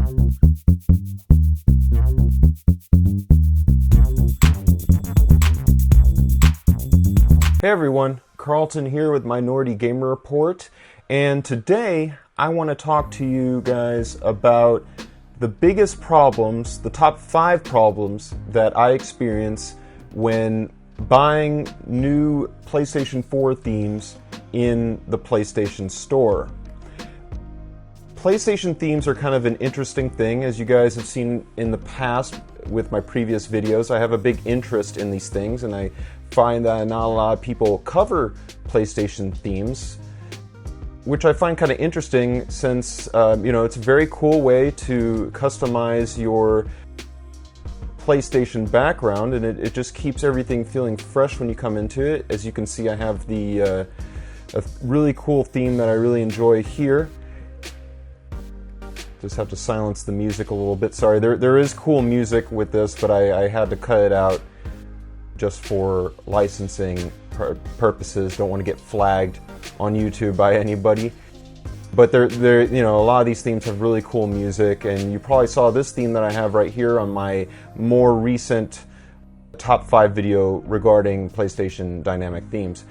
Hey everyone, Carlton here with Minority Gamer Report, and today I want to talk to you guys about the biggest problems, the top 5 problems that I experience when buying new PlayStation 4 themes in the PlayStation Store. PlayStation themes are kind of an interesting thing, as you guys have seen in the past with my previous videos. I have a big interest in these things, and I find that not a lot of people cover PlayStation themes, which I find kind of interesting since, it's a very cool way to customize your PlayStation background, and it just keeps everything feeling fresh when you come into it. As you can see, I have a really cool theme that I really enjoy here. Just have to silence the music a little bit. Sorry, there is cool music with this, but I had to cut it out just for licensing purposes. Don't want to get flagged on YouTube by anybody. But a lot of these themes have really cool music, and you probably saw this theme that I have right here on my more recent top 5 video regarding PlayStation dynamic themes.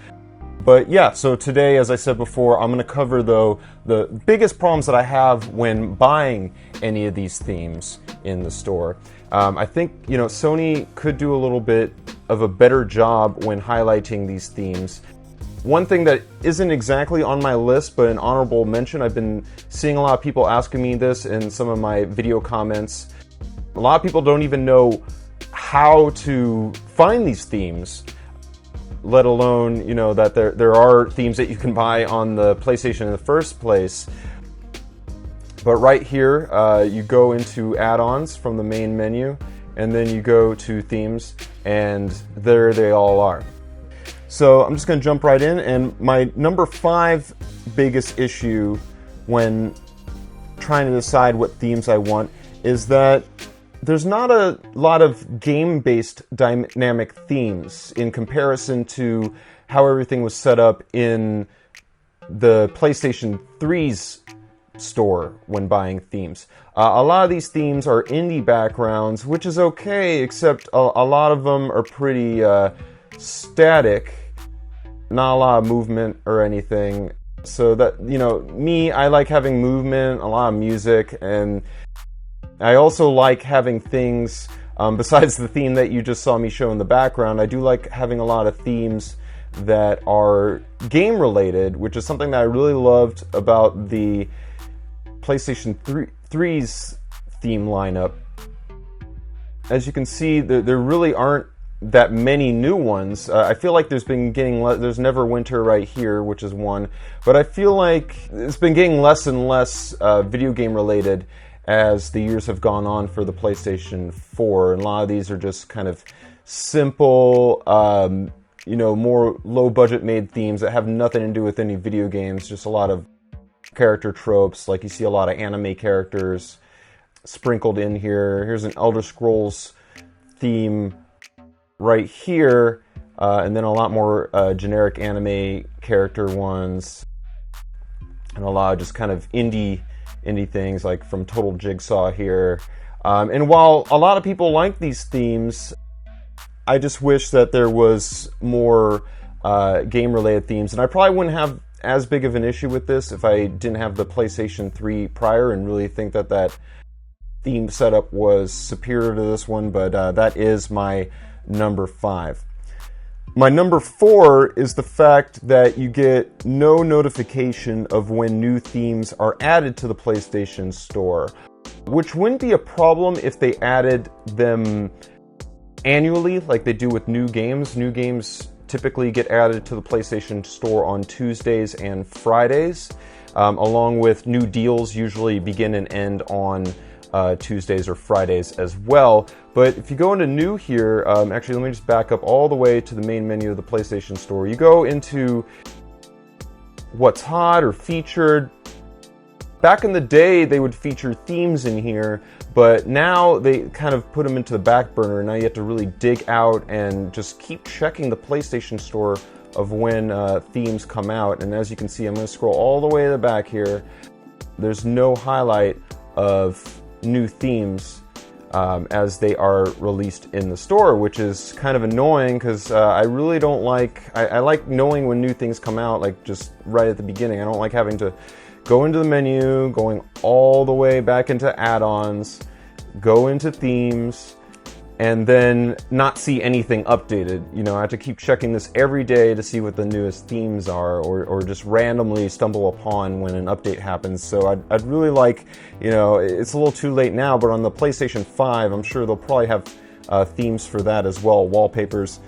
But yeah, so today, as I said before, I'm going to cover, though, the biggest problems that I have when buying any of these themes in the store. I think, Sony could do a little bit of a better job when highlighting these themes. One thing that isn't exactly on my list, but an honorable mention, I've been seeing a lot of people asking me this in some of my video comments. A lot of people don't even know how to find these themes, let alone, that there are themes that you can buy on the PlayStation in the first place. But right here, you go into add-ons from the main menu, and then you go to themes, and there they all are. So I'm just going to jump right in, and my number 5 biggest issue when trying to decide what themes I want is that there's not a lot of game-based dynamic themes in comparison to how everything was set up in the PlayStation 3's store when buying themes. A lot of these themes are indie backgrounds, which is okay, except a lot of them are pretty static, not a lot of movement or anything. So that, me, I like having movement, a lot of music, and I also like having things, besides the theme that you just saw me show in the background, I do like having a lot of themes that are game related, which is something that I really loved about the PlayStation 3's theme lineup. As you can see, there really aren't that many new ones. I feel like there's Neverwinter right here, which is one, but I feel like it's been getting less and less video game related as the years have gone on for the PlayStation 4. And a lot of these are just kind of simple, more low budget made themes that have nothing to do with any video games, just a lot of character tropes. Like you see a lot of anime characters sprinkled in here. Here's an Elder Scrolls theme right here, and then a lot more generic anime character ones, and a lot of just kind of indie things like from Total Jigsaw here. And while a lot of people like these themes, I just wish that there was more game-related themes, and I probably wouldn't have as big of an issue with this if I didn't have the PlayStation 3 prior and really think that theme setup was superior to this one, but that is my number 5. My number 4 is the fact that you get no notification of when new themes are added to the PlayStation Store, which wouldn't be a problem if they added them annually like they do with new games. New games typically get added to the PlayStation Store on Tuesdays and Fridays, along with new deals usually begin and end on Tuesdays or Fridays as well. But if you go into new here, actually let me just back up all the way to the main menu of the PlayStation Store. You go into what's hot or featured. Back in the day, they would feature themes in here, but now they kind of put them into the back burner. Now you have to really dig out and just keep checking the PlayStation Store of when themes come out. And as you can see, I'm going to scroll all the way to the back here. There's no highlight of new themes as they are released in the store, which is kind of annoying because I really don't like, I like knowing when new things come out, like just right at the beginning. I don't like having to go into the menu, going all the way back into add-ons, go into themes, and then not see anything updated. You know, I have to keep checking this every day to see what the newest themes are, or just randomly stumble upon when an update happens. So I'd really like, you know, it's a little too late now, but on the PlayStation 5, I'm sure they'll probably have themes for that as well, wallpapers.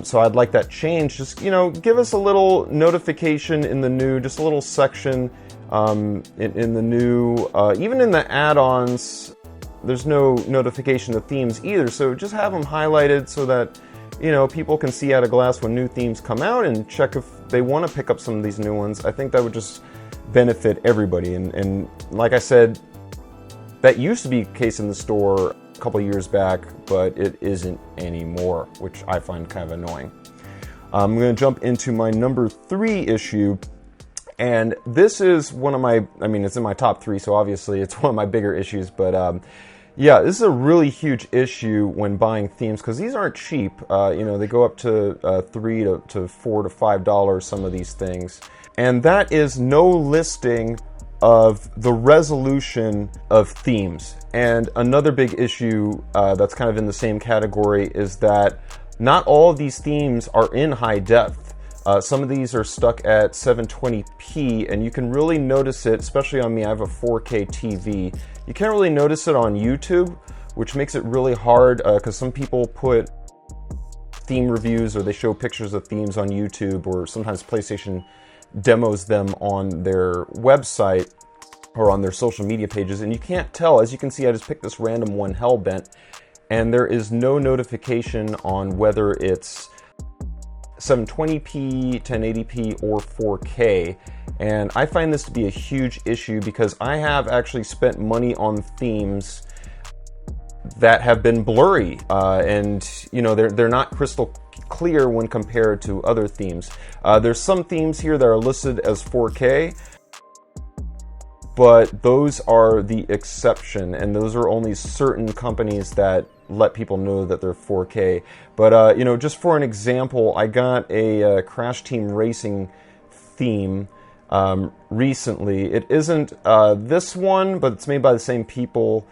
So I'd like that change. Just, you know, give us a little notification in the new, just a little section in the new, even in the add-ons. There's no notification of themes either, so just have them highlighted so that, you know, people can see at a glance when new themes come out and check if they want to pick up some of these new ones. I think that would just benefit everybody. And like I said, that used to be the case in the store a couple years back, but it isn't anymore, which I find kind of annoying. I'm going to jump into my number 3 issue. And this is one of my, I mean, it's in my top 3, so obviously it's one of my bigger issues, but yeah, this is a really huge issue when buying themes, because these aren't cheap. You know, they go up to $3 to $4 to $5, some of these things. And that is no listing of the resolution of themes. And another big issue that's kind of in the same category is that not all of these themes are in high depth. Some of these are stuck at 720p, and you can really notice it, especially on me. I have a 4K TV. You can't really notice it on YouTube, which makes it really hard because some people put theme reviews or they show pictures of themes on YouTube, or sometimes PlayStation demos them on their website or on their social media pages, and you can't tell. As you can see, I just picked this random one, Hellbent, and there is no notification on whether it's 720p, 1080p, or 4K. And I find this to be a huge issue because I have actually spent money on themes that have been blurry, and you know, they're not crystal clear when compared to other themes. There's some themes here that are listed as 4K, but those are the exception, and those are only certain companies that let people know that they're 4K. But you know, just for an example, I got a Crash Team Racing theme recently. It isn't this one, but it's made by the same people.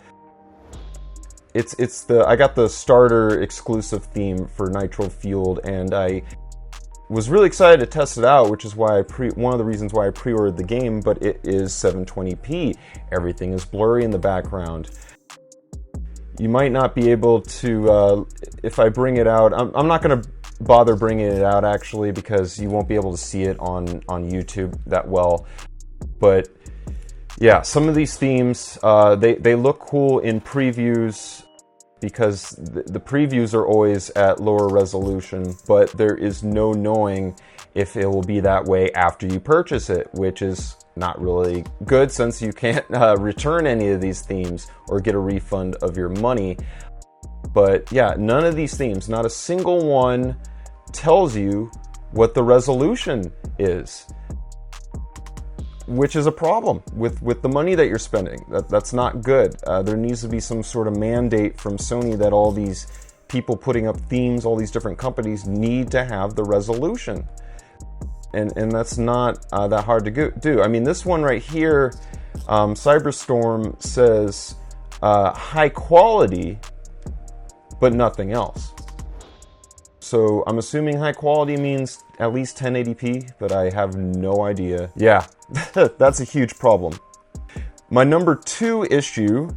I got the starter exclusive theme for Nitro Fueled, and I was really excited to test it out, which is why one of the reasons why I pre-ordered the game. But it is 720p. Everything is blurry in the background. You might not be able to, if I bring it out, I'm not going to bother bringing it out actually, because you won't be able to see it on YouTube that well. But yeah, some of these themes, they look cool in previews, because the previews are always at lower resolution, but there is no knowing if it will be that way after you purchase it, which is not really good since you can't return any of these themes or get a refund of your money. But yeah, none of these themes, not a single one, tells you what the resolution is, which is a problem with the money that you're spending. That's not good. There needs to be some sort of mandate from Sony that all these people putting up themes, all these different companies, need to have the resolution. And that's not that hard to do. I mean, this one right here, Cyberstorm says high quality, but nothing else. So I'm assuming high quality means at least 1080p, but I have no idea. Yeah, that's a huge problem. My number 2 issue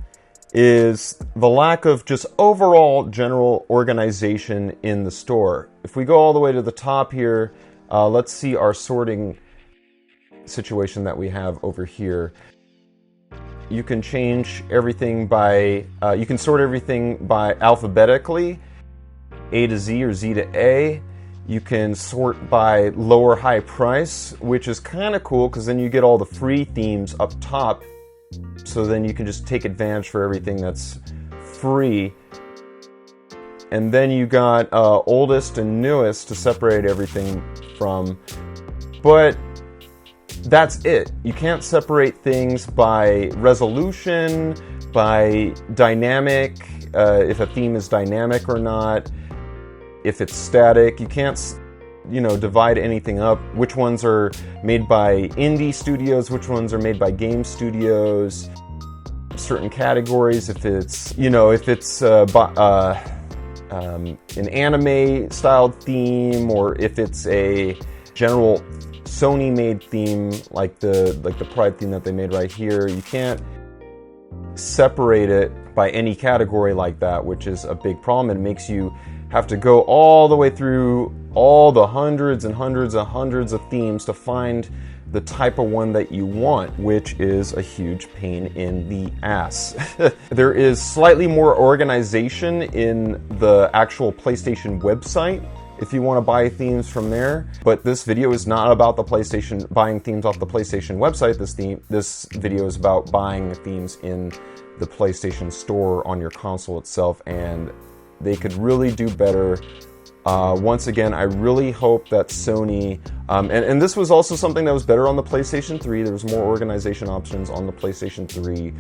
is the lack of just overall general organization in the store. If we go all the way to the top here, let's see our sorting situation that we have over here. You can change everything by, you can sort everything by alphabetically, A to Z or Z to A. You can sort by lower high price, which is kind of cool because then you get all the free themes up top. So then you can just take advantage for everything that's free. And then you got oldest and newest to separate everything from. But that's it. You can't separate things by resolution, by dynamic, if a theme is dynamic or not, if it's static. You can't, divide anything up. Which ones are made by indie studios, which ones are made by game studios, certain categories, if it's, an anime styled theme, or if it's a general Sony made theme like the Pride theme that they made right here. You can't separate it by any category like that, which is a big problem. It makes you have to go all the way through all the hundreds and hundreds and hundreds of themes to find the type of one that you want, which is a huge pain in the ass. There is slightly more organization in the actual PlayStation website if you want to buy themes from there, but this video is not about the PlayStation, buying themes off the PlayStation website. This video is about buying themes in the PlayStation Store on your console itself, and they could really do better. Once again, I really hope that Sony, and this was also something that was better on the PlayStation 3. There was more organization options on the PlayStation 3.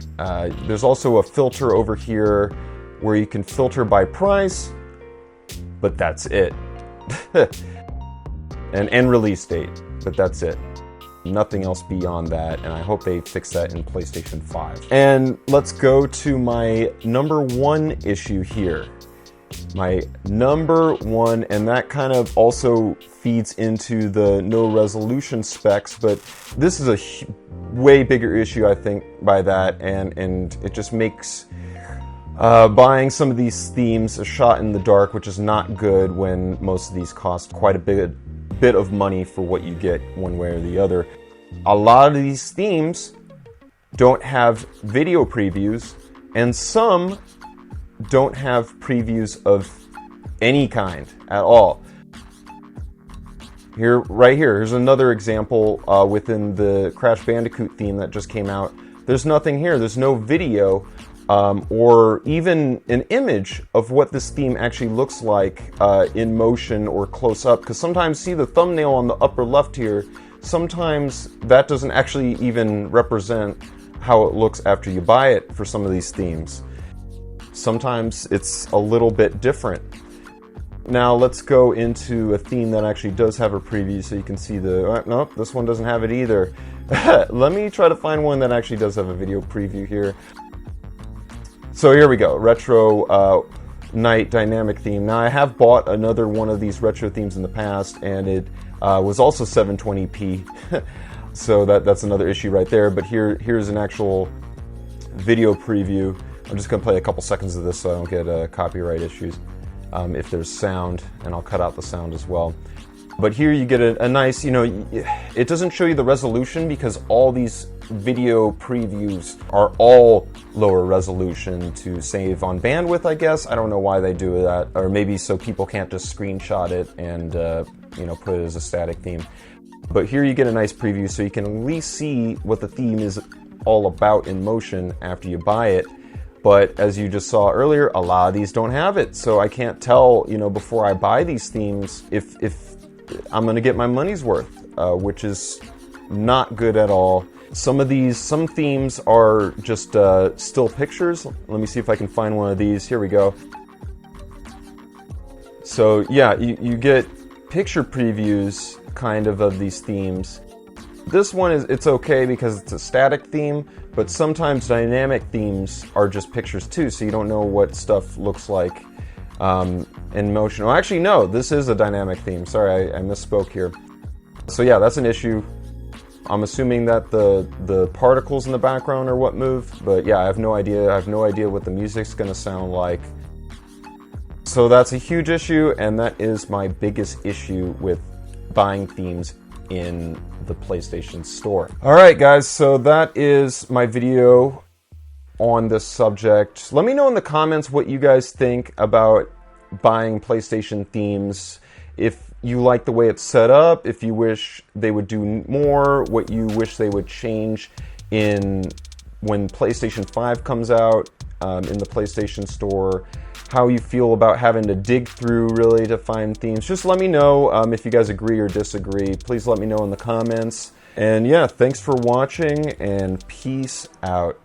There's also a filter over here where you can filter by price, but that's it. and release date, but that's it. Nothing else beyond that, and I hope they fix that in PlayStation 5. And let's go to my number one issue here. My number one, and that kind of also feeds into the no resolution specs, but this is a way bigger issue, I think, by that, and it just makes buying some of these themes a shot in the dark, which is not good when most of these cost quite a bit of money for what you get one way or the other. A lot of these themes don't have video previews, and some don't have previews of any kind at all. Here's another example within the Crash Bandicoot theme that just came out. There's nothing here. There's no video or even an image of what this theme actually looks like in motion or close up. Because sometimes, see the thumbnail on the upper left here, sometimes that doesn't actually even represent how it looks after you buy it for some of these themes. Sometimes it's a little bit different. Now let's go into a theme that actually does have a preview so you can see nope, this one doesn't have it either. Let me try to find one that actually does have a video preview here. So here we go, Retro Night Dynamic theme. Now I have bought another one of these retro themes in the past, and it was also 720p. So that's another issue right there, but here's an actual video preview. I'm just going to play a couple seconds of this so I don't get copyright issues if there's sound, and I'll cut out the sound as well. But here you get a nice, it doesn't show you the resolution because all these video previews are all lower resolution to save on bandwidth, I guess. I don't know why they do that, or maybe so people can't just screenshot it and put it as a static theme. But here you get a nice preview so you can at least see what the theme is all about in motion after you buy it. But as you just saw earlier, a lot of these don't have it, so I can't tell, before I buy these themes if I'm going to get my money's worth, which is not good at all. Some themes are just still pictures. Let me see if I can find one of these. Here we go. So yeah, you get picture previews kind of these themes. This one it's okay because it's a static theme, but sometimes dynamic themes are just pictures too, so you don't know what stuff looks like in motion. Oh, actually, no, this is a dynamic theme. Sorry, I misspoke here. So yeah, that's an issue. I'm assuming that the particles in the background are what move, but yeah, I have no idea. I have no idea what the music's gonna sound like. So that's a huge issue, and that is my biggest issue with buying themes in the PlayStation Store. Alright guys, so that is my video on this subject. Let me know in the comments what you guys think about buying PlayStation themes. If you like the way it's set up, if you wish they would do more, what you wish they would change when PlayStation 5 comes out in the PlayStation Store, how you feel about having to dig through really to find themes. Just let me know if you guys agree or disagree. Please let me know in the comments. And yeah, thanks for watching, and peace out.